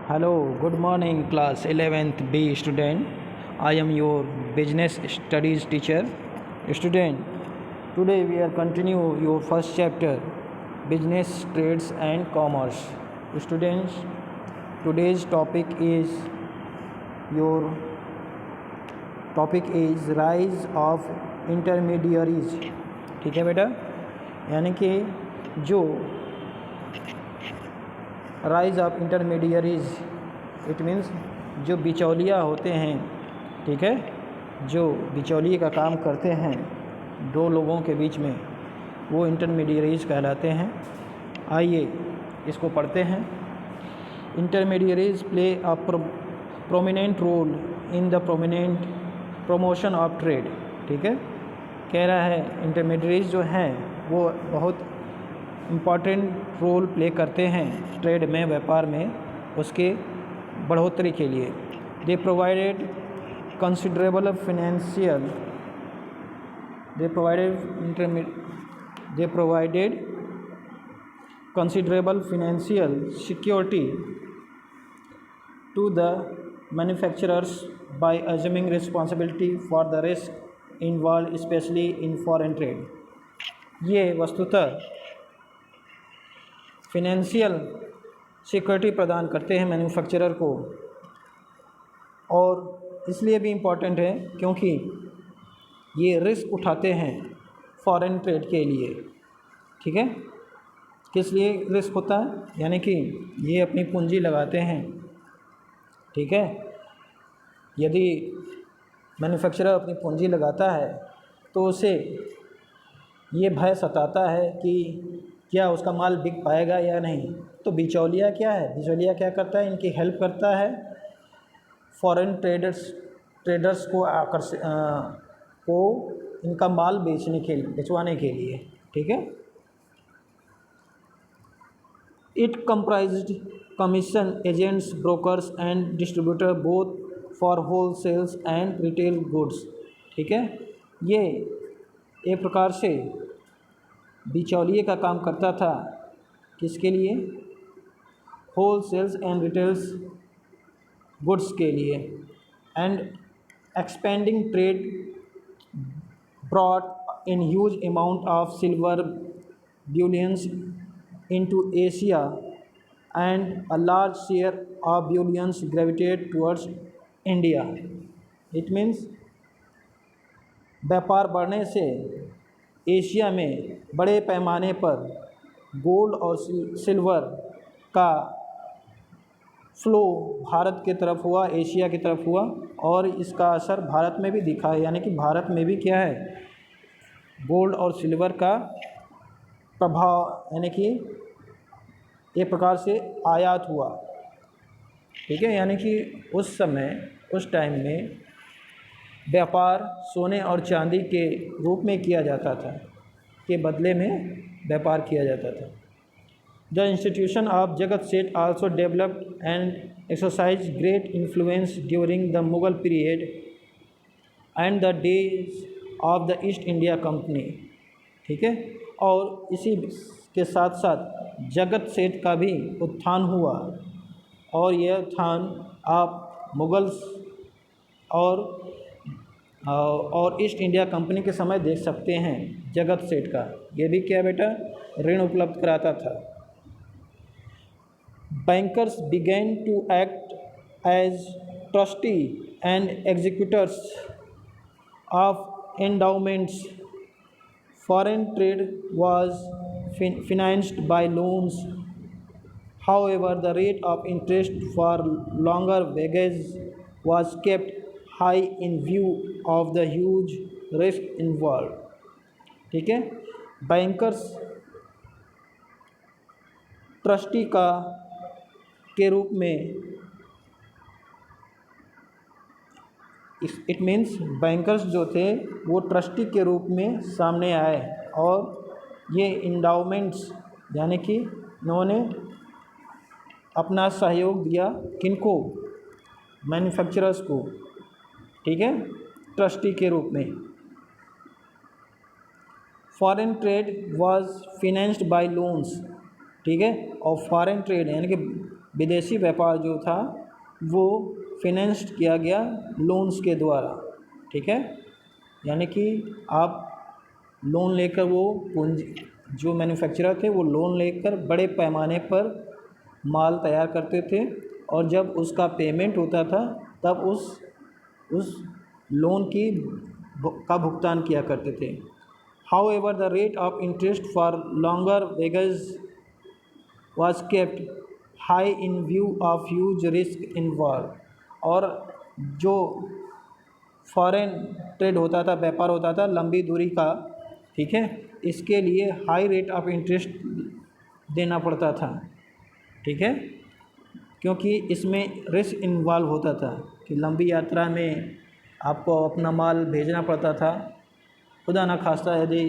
Hello, good morning, class 11th B student. I am your business studies teacher. Student, today we are continue your first chapter, business, trades and commerce. Students, today's your topic is rise of intermediaries. ठीक है बेटा, यानी कि जो rise of intermediaries it means जो बिचौलिया होते हैं, ठीक है, जो बिचौलिए का काम करते हैं दो लोगों के बीच में, वो इंटरमीडियरीज कहलाते हैं। आइए इसको पढ़ते हैं। Intermediaries play a prominent role in the promotion of trade. ठीक है, कह रहा है इंटरमीडियरीज जो हैं वो बहुत इम्पॉर्टेंट रोल प्ले करते हैं ट्रेड में, व्यापार में, उसके बढ़ोतरी के लिए। दे provided considerable financial considerable financial security to the manufacturers by assuming responsibility for the risk involved, especially in foreign trade। ये वस्तुतः फिनेंशियल सिक्योरिटी प्रदान करते हैं मैन्युफैक्चरर को, और इसलिए भी इम्पॉर्टेंट है क्योंकि ये रिस्क उठाते हैं फॉरेन ट्रेड के लिए। ठीक है, किस लिए रिस्क होता है, यानी कि ये अपनी पूंजी लगाते हैं। ठीक है, यदि मैन्युफैक्चरर अपनी पूंजी लगाता है तो उसे ये भय सताता है कि क्या उसका माल बिक पाएगा या नहीं। तो बिचौलिया क्या है, बिचौलिया क्या करता है, इनकी हेल्प करता है फॉरेन ट्रेडर्स को इनका माल बेचवाने के लिए। ठीक है, it comprised commission agents, brokers and distributor both for whole sales and retail goods. ठीक है, ये एक प्रकार से बिचौलिए का काम करता था, किसके लिए, whole sales and retails goods के लिए। And expanding trade brought in huge amount of silver bullions into Asia and a large share of bullions gravitated towards India. It means व्यापार बढ़ने से एशिया में बड़े पैमाने पर गोल्ड और सिल्वर का फ्लो भारत के तरफ हुआ, एशिया की तरफ हुआ, और इसका असर भारत में भी दिखा है। यानी कि भारत में भी क्या है, गोल्ड और सिल्वर का प्रभाव, यानी कि एक प्रकार से आयात हुआ। ठीक है, यानी कि उस समय, उस टाइम में व्यापार सोने और चांदी के रूप में किया जाता था, के बदले में व्यापार किया जाता था। द इंस्टीट्यूशन ऑफ जगत सेठ also developed and exercise great influence during the Mughal period and the days of the east India company. ठीक है, और इसी के साथ साथ जगत सेठ का भी उत्थान हुआ, और यह उत्थान आप मुगल्स और ईस्ट इंडिया कंपनी के समय देख सकते हैं। जगत सेठ का ये भी क्या बेटा, ऋण उपलब्ध कराता था। Bankers begin to act as trustee and executors of endowments. Foreign trade was financed by loans. However, the rate of interest for longer voyages was kept high in view of the huge risk involved। ठीक है, bankers trustee के रूप में, it means bankers जो थे वो trustee के रूप में सामने आए, और ये इंडाउमेंट्स यानी कि इन्होंने अपना सहयोग दिया, किनको, मैन्युफैक्चरर्स को। ठीक है, ट्रस्टी के रूप में। Foreign trade was financed by loans. ठीक है, और फॉरेन ट्रेड यानी कि विदेशी व्यापार जो था वो फिनेंस्ड किया गया लोन्स के द्वारा। ठीक है, यानी कि आप लोन लेकर वो पूंजी जो मैन्युफैक्चरर थे वो लोन लेकर बड़े पैमाने पर माल तैयार करते थे और जब उसका पेमेंट होता था तब उस लोन का भुगतान किया करते थे। However, the rate of interest for longer wages was kept high in view of huge risk involved। और जो फॉरेन ट्रेड होता था, व्यापार होता था लंबी दूरी का, ठीक है, इसके लिए हाई रेट ऑफ इंटरेस्ट देना पड़ता था। ठीक है, क्योंकि इसमें रिस्क इन्वॉल्व होता था कि लंबी यात्रा में आपको अपना माल भेजना पड़ता था। खुदा न खास्ता यदि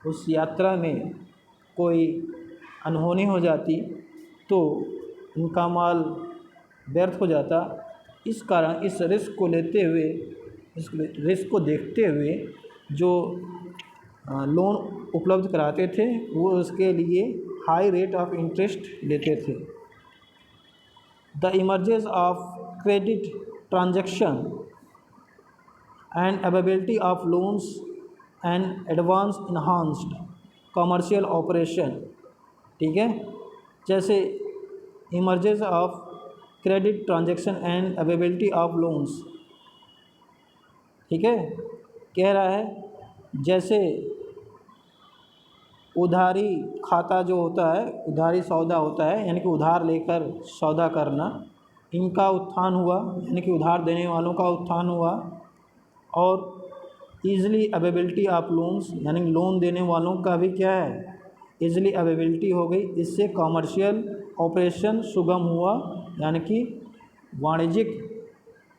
उस यात्रा में कोई अनहोनी हो जाती तो उनका माल व्यर्थ हो जाता। इस कारण इस रिस्क को लेते हुए, इस रिस्क को देखते हुए जो लोन उपलब्ध कराते थे वो उसके लिए हाई रेट ऑफ इंटरेस्ट लेते थे। The emergence of credit transaction and availability of loans and advance enhanced commercial operation। ठीक है, जैसे emergence of credit transaction and availability of loans. ठीक है, कह रहा है जैसे उधारी खाता जो होता है, उधारी सौदा होता है, यानी कि उधार लेकर सौदा करना, इनका उत्थान हुआ, यानी कि उधार देने वालों का उत्थान हुआ। और ईज़िली अवेलेबिलिटी ऑफ लोन्स, यानी लोन देने वालों का भी क्या है, ईज़िली अवेलेबिलिटी हो गई। इससे कॉमर्शियल ऑपरेशन सुगम हुआ, यानी कि वाणिज्यिक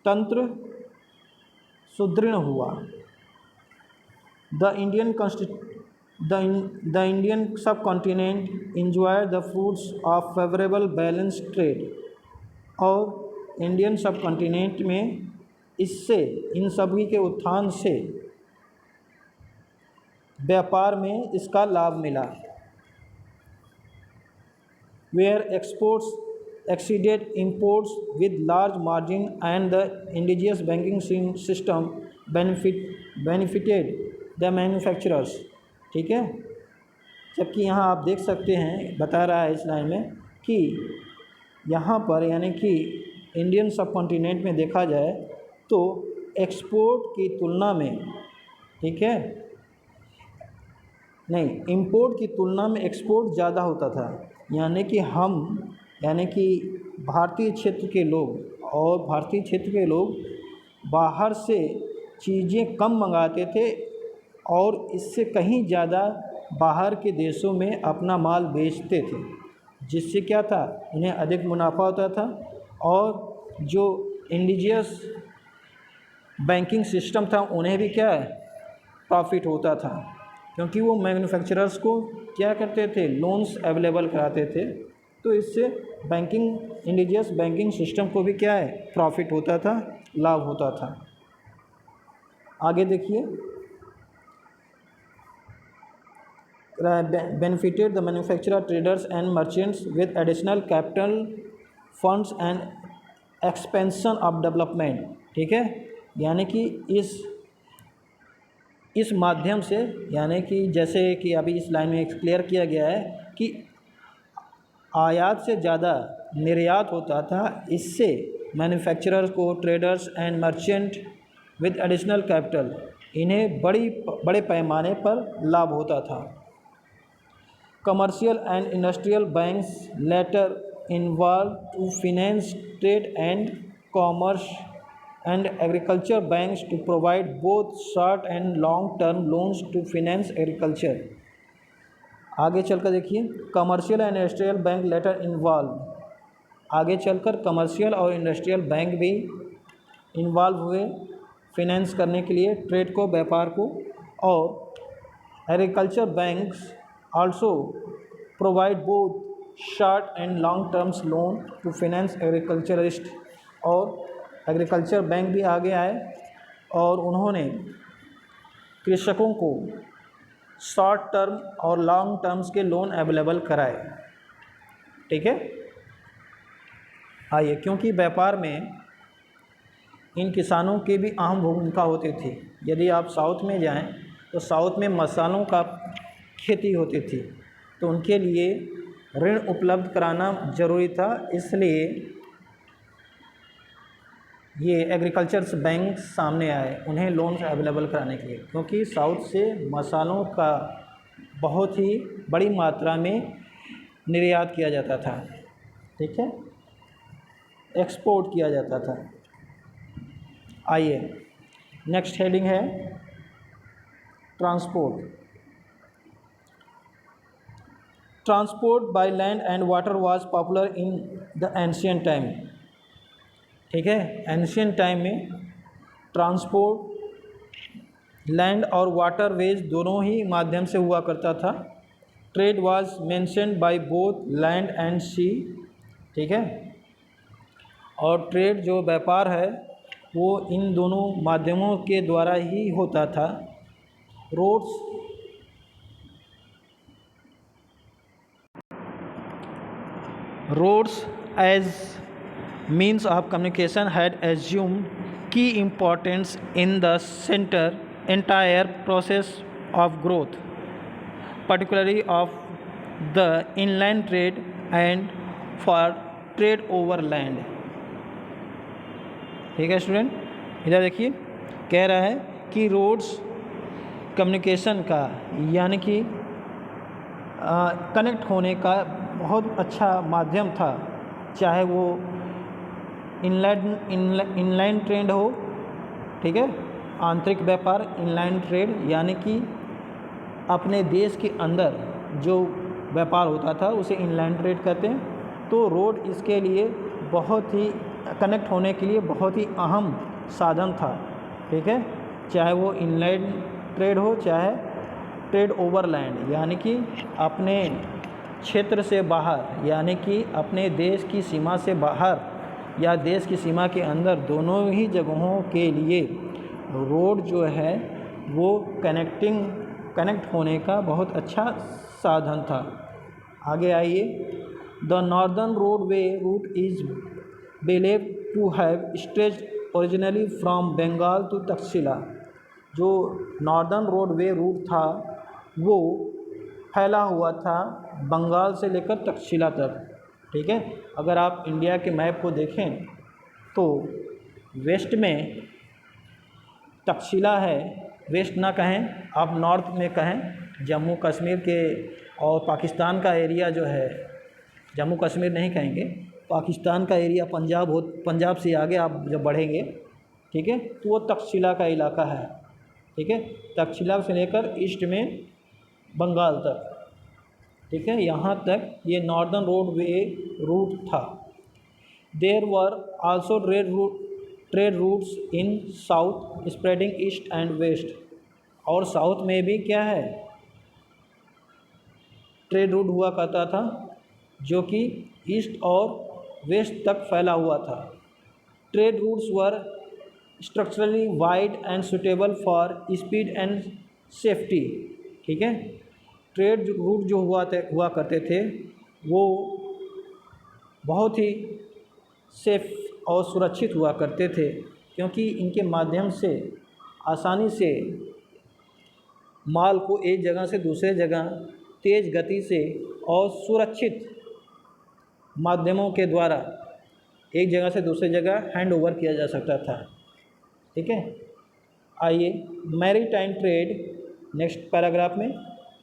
तंत्र सुदृढ़ हुआ। द इंडियन सब continent enjoy the fruits of favourable balance trade. और इंडियन सब कॉन्टिनेंट में इससे, इन सभी के उत्थान से व्यापार में इसका लाभ मिला। Where exports exceeded imports with large margin and the indigenous banking system benefited the manufacturers. ठीक है, जबकि यहाँ आप देख सकते हैं, बता रहा है इस लाइन में कि यहाँ पर यानी कि इंडियन सब कॉन्टिनेंट में देखा जाए तो एक्सपोर्ट की तुलना में, ठीक है, नहीं, इंपोर्ट की तुलना में एक्सपोर्ट ज़्यादा होता था। यानी कि भारतीय क्षेत्र के लोग बाहर से चीज़ें कम मंगाते थे और इससे कहीं ज़्यादा बाहर के देशों में अपना माल बेचते थे, जिससे क्या था, उन्हें अधिक मुनाफा होता था और जो इंडिजियस बैंकिंग सिस्टम था उन्हें भी क्या है, प्रॉफिट होता था, क्योंकि वो मैन्युफैक्चरर्स को क्या करते थे, लोन्स अवेलेबल कराते थे। तो इससे इंडिजियस बैंकिंग सिस्टम को भी क्या है, प्रॉफिट होता था, लाभ होता था। आगे देखिए, benefited the manufacturer traders and merchants with additional capital funds and expansion of development. ठीक है, यानी कि इस माध्यम से, यानी कि जैसे कि अभी इस लाइन में क्लियर किया गया है कि आयात से ज़्यादा निर्यात होता था, इससे मैन्युफैक्चरर्स को, traders and merchant with additional capital, इन्हें बड़े पैमाने पर लाभ होता था। Commercial and industrial banks later involve to finance trade and commerce and agriculture banks to provide both short and long term loans to finance agriculture। आगे चलकर देखिए, commercial and industrial bank later involve, आगे चलकर commercial और industrial bank भी involve हुए finance करने के लिए ट्रेड को, व्यापार को। और agriculture banks also provide both short and long terms loan to finance agriculturist. और एग्रीकल्चर बैंक भी आगे आए और उन्होंने कृषकों को शॉर्ट टर्म और लॉन्ग टर्म्स के लोन अवेलेबल कराए। ठीक है, आइए, क्योंकि व्यापार में इन किसानों की भी अहम भूमिका होती थी। यदि आप साउथ में जाएं तो साउथ में मसालों का खेती होती थी, तो उनके लिए ऋण उपलब्ध कराना ज़रूरी था, इसलिए ये एग्रीकल्चर्स बैंक सामने आए उन्हें लोन्स अवेलेबल कराने के लिए, क्योंकि साउथ से मसालों का बहुत ही बड़ी मात्रा में निर्यात किया जाता था। ठीक है, एक्सपोर्ट किया जाता था। आइए, नेक्स्ट हेडिंग है transport. Transport by land and water was popular in the ancient time. ठीक है, एंशियंट टाइम में ट्रांसपोर्ट लैंड और वाटर वेज दोनों ही माध्यम से हुआ करता था। Trade was mentioned by both land and sea. ठीक है, और ट्रेड जो व्यापार है वो इन दोनों माध्यमों के द्वारा ही होता था। Roads as means of communication had assumed key importance in the entire process of growth, particularly of the inland trade and for trade over land। ठीक है स्टूडेंट, इधर देखिए, कह रहा है कि रोड्स कम्युनिकेशन का यानी कि कनेक्ट होने का बहुत अच्छा माध्यम था, चाहे वो इनलैंड ट्रेड हो। ठीक है, आंतरिक व्यापार, इनलैंड ट्रेड यानी कि अपने देश के अंदर जो व्यापार होता था उसे इनलैंड ट्रेड कहते हैं। तो रोड इसके लिए बहुत ही कनेक्ट होने के लिए बहुत ही अहम साधन था। ठीक है, चाहे वो इनलैंड ट्रेड हो, चाहे ट्रेड ओवर लैंड यानी कि अपने क्षेत्र से बाहर यानी कि अपने देश की सीमा से बाहर या देश की सीमा के अंदर, दोनों ही जगहों के लिए रोड जो है वो कनेक्ट होने का बहुत अच्छा साधन था। आगे आइए, the northern roadway route is believed to have stretched originally from Bengal to Takshashila. जो नॉर्दर्न रोडवे रूट था वो फैला हुआ था बंगाल से लेकर तक्षशिला तक। ठीक है, अगर आप इंडिया के मैप को देखें तो वेस्ट में तक्षशिला है, वेस्ट ना कहें आप, नॉर्थ में कहें जम्मू कश्मीर के और पाकिस्तान का एरिया जो है, जम्मू कश्मीर नहीं कहेंगे, पाकिस्तान का एरिया पंजाब से आगे आप जब बढ़ेंगे, ठीक है, तो वो तक्षशिला का इलाका है। ठीक है, तक्षशिला से लेकर ईस्ट में बंगाल तक। ठीक है, यहाँ तक ये नॉर्दर्न रोडवे रूट था। There were also trade routes in south spreading east and west. और साउथ में भी क्या है, ट्रेड रूट हुआ करता था जो कि ईस्ट और वेस्ट तक फैला हुआ था। Trade routes were structurally wide and suitable for speed and safety. ठीक है, ट्रेड रूट जो हुआ करते थे वो बहुत ही सेफ और सुरक्षित हुआ करते थे, क्योंकि इनके माध्यम से आसानी से माल को एक जगह से दूसरे जगह तेज़ गति से और सुरक्षित माध्यमों के द्वारा एक जगह से दूसरी जगह हैंड ओवर किया जा सकता था। ठीक है, आइए, मैरीटाइम ट्रेड, नेक्स्ट पैराग्राफ में,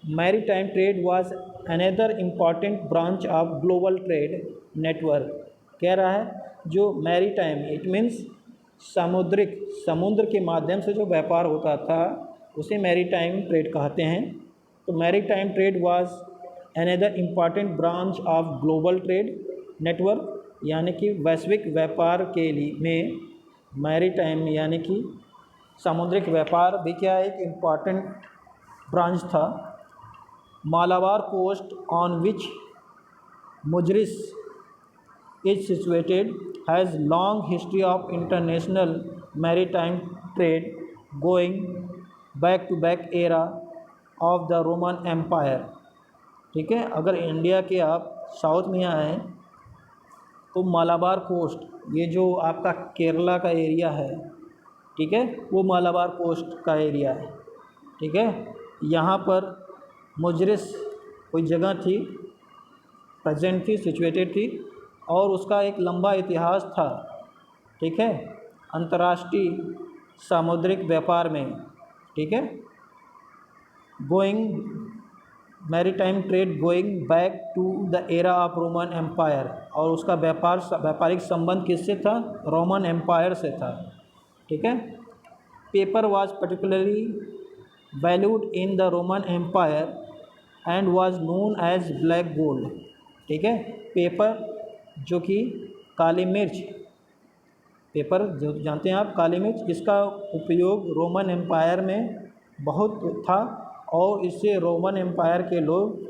maritime trade was another important branch of global trade network. कह रहा है जो मैरीटाइम, इट मीन्स समुद्र के माध्यम से जो व्यापार होता था उसे मैरीटाइम ट्रेड कहते हैं। तो maritime trade was another important branch of global trade network, यानी कि वैश्विक व्यापार के लिए में मैरीटाइम यानी कि सामुद्रिक व्यापार भी क्या एक इम्पॉर्टेंट ब्रांच था। Malabar coast on which Muziris is situated has long history of international maritime trade going back to back era of the Roman Empire। ठीक है, अगर इंडिया के आप साउथ में आएँ तो मालाबार कोस्ट, ये जो आपका केरला का एरिया है, ठीक है, वो मालाबार कोस्ट का एरिया है, ठीक है। यहाँ पर मुजरिस कोई जगह थी, प्रेजेंट थी, सिचुएटेड थी, और उसका एक लंबा इतिहास था, ठीक है, अंतर्राष्ट्रीय सामुद्रिक व्यापार में, ठीक है, going maritime trade going back to the era of Roman empire, और उसका व्यापारिक संबंध किससे था? रोमन एम्पायर से था, ठीक है। Pepper was particularly valued in the Roman empire and was known as black gold, ठीक है। पेपर जो कि काली मिर्च, पेपर जो जानते हैं आप, काली मिर्च, इसका उपयोग रोमन एम्पायर में बहुत था, और इससे रोमन एम्पायर के लोग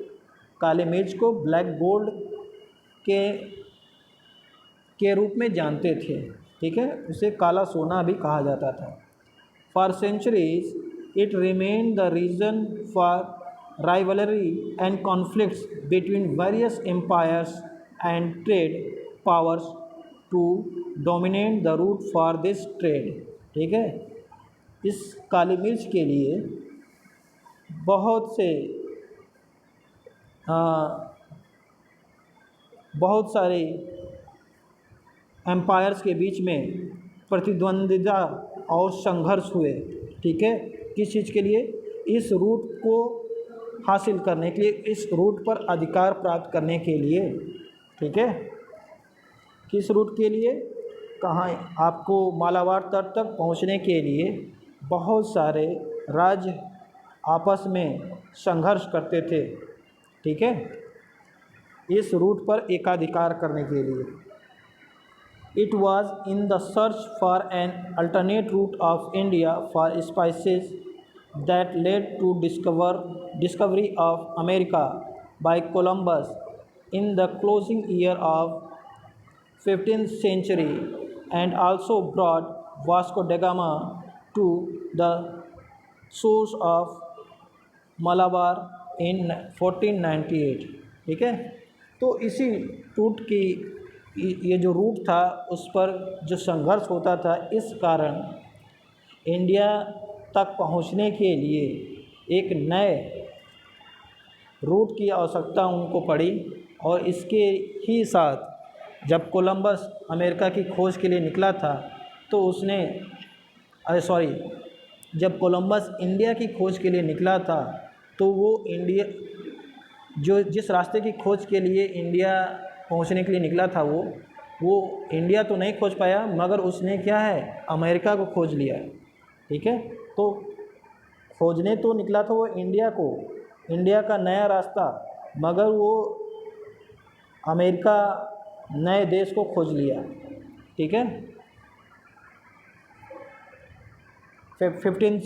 काली मिर्च को ब्लैक गोल्ड के रूप में जानते थे, ठीक है, उसे काला सोना भी कहा जाता था। For centuries it remain the reason for rivalry and conflicts between various empires and trade powers to dominate the route for this trade, ठीक है। इस काली मिर्च के लिए बहुत सारे एम्पायर्स के बीच में प्रतिद्वंद्विता और संघर्ष हुए, ठीक है। किस चीज़ के लिए? इस रूट को हासिल करने के लिए, इस रूट पर अधिकार प्राप्त करने के लिए, ठीक है। किस रूट के लिए? कहाँ? आपको मालाबार तट तक पहुँचने के लिए बहुत सारे राज्य आपस में संघर्ष करते थे, ठीक है, इस रूट पर एकाधिकार करने के लिए। It was in the search for an alternate route of India for spices that led to discovery of America by Columbus in the closing year of 15th century and also brought Vasco da Gama to the shores of Malabar in 1498, ठीक है। तो इसी root की, ये जो root था उस पर जो संघर्ष होता था, इस कारण इंडिया तक पहुंचने के लिए एक नए रूट की आवश्यकता उनको पड़ी, और इसके ही साथ जब कोलंबस अमेरिका की खोज के लिए निकला था तो उसने जब कोलंबस इंडिया की खोज के लिए निकला था तो वो इंडिया, जो जिस रास्ते की खोज के लिए इंडिया पहुंचने के लिए निकला था, वो इंडिया तो नहीं खोज पाया, मगर उसने क्या है, अमेरिका को खोज लिया, ठीक है। तो खोजने तो निकला था वो इंडिया को, इंडिया का नया रास्ता, मगर वो अमेरिका नए देश को खोज लिया, ठीक है। 15th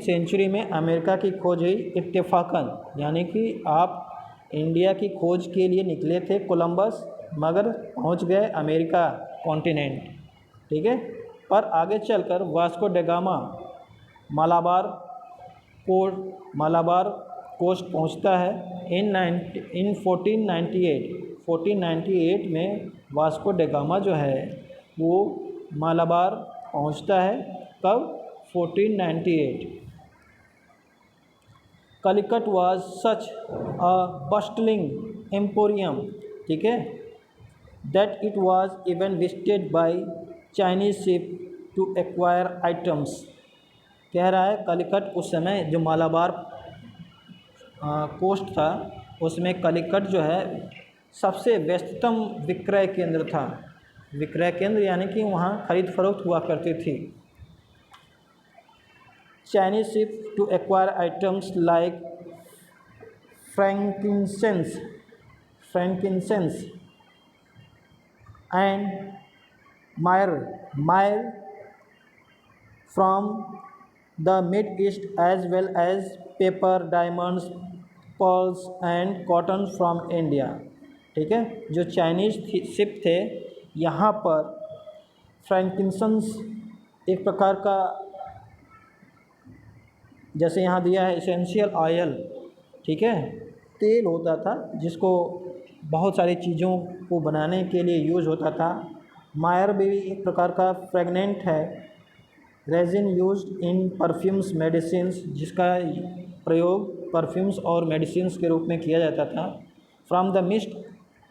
सेंचुरी में अमेरिका की खोज हुई इत्तेफाकन, यानी कि आप इंडिया की खोज के लिए निकले थे कोलंबस, मगर पहुंच गए अमेरिका कॉन्टिनेंट, ठीक है। पर आगे चलकर Vasco da Gama Malabar coast पहुंचता है इन 1498 में वास्को ड गामा जो है वो मालाबार पहुंचता है। कब? 1498। Calicut was such a bustling emporium, ठीक है, that it was even visited by Chinese ship to acquire items. कह रहा है कलिकट उस समय जो मालाबार कोस्ट था, उसमें कलिकट जो है सबसे व्यस्ततम विक्रय केंद्र था। विक्रय केंद्र यानी कि वहाँ खरीद फरोख्त हुआ करती थी। Chinese ship to acquire items like frankincense and myrrh from the mid east as well as pepper, diamonds, pearls and cotton from India, ठीक है। जो चाइनीज शिप थे, यहाँ पर फ्रैंकिंसेंस एक प्रकार का, जैसे यहाँ दिया है एसेंशियल ऑयल, ठीक है, तेल होता था जिसको बहुत सारी चीज़ों को बनाने के लिए यूज़ होता था। मायर भी एक प्रकार का फ्रेगनेंट है। Resin used in perfumes medicines, जिसका प्रयोग परफ्यूम्स और मेडिसिन्स के रूप में किया जाता था। From the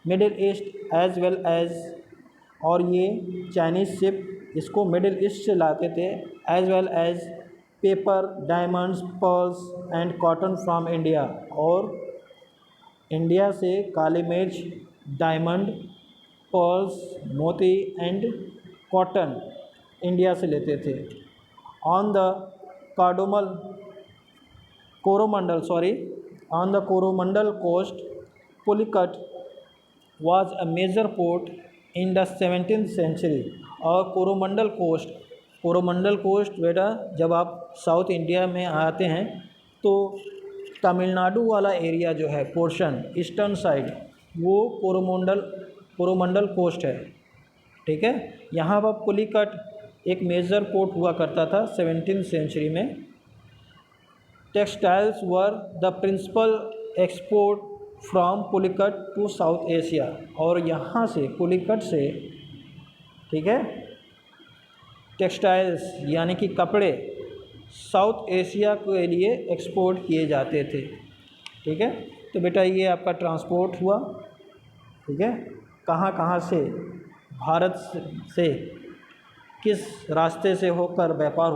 middle east as well as, और ये चाइनीज़ शिप इसको मिडिल ईस्ट से लाते थे। As well as pepper, diamonds, pearls and cotton from India, और इंडिया से काली मिर्च, डायमंड, पर्ल्स, मोती एंड कॉटन इंडिया से लेते थे। On the Coromandel coast, Pulicat was a major port in the 17th century। और कोरोमंडल कोस्ट बेटा, जब आप साउथ इंडिया में आते हैं तो तमिलनाडु वाला एरिया जो है पोर्शन ईस्टर्न साइड, वो कोरोमंडल कोस्ट है, ठीक है। यहाँ पर पुलिकट एक मेजर पोर्ट हुआ करता था 17th सेंचुरी में। Textiles were the principal export from Pulicat to south Asia, और यहाँ से पुलिकट से, ठीक है, टेक्सटाइल्स यानी कि कपड़े साउथ एशिया के लिए एक्सपोर्ट किए जाते थे, ठीक है। तो बेटा ये आपका ट्रांसपोर्ट हुआ, ठीक है, कहाँ कहाँ से भारत से किस रास्ते से होकर व्यापार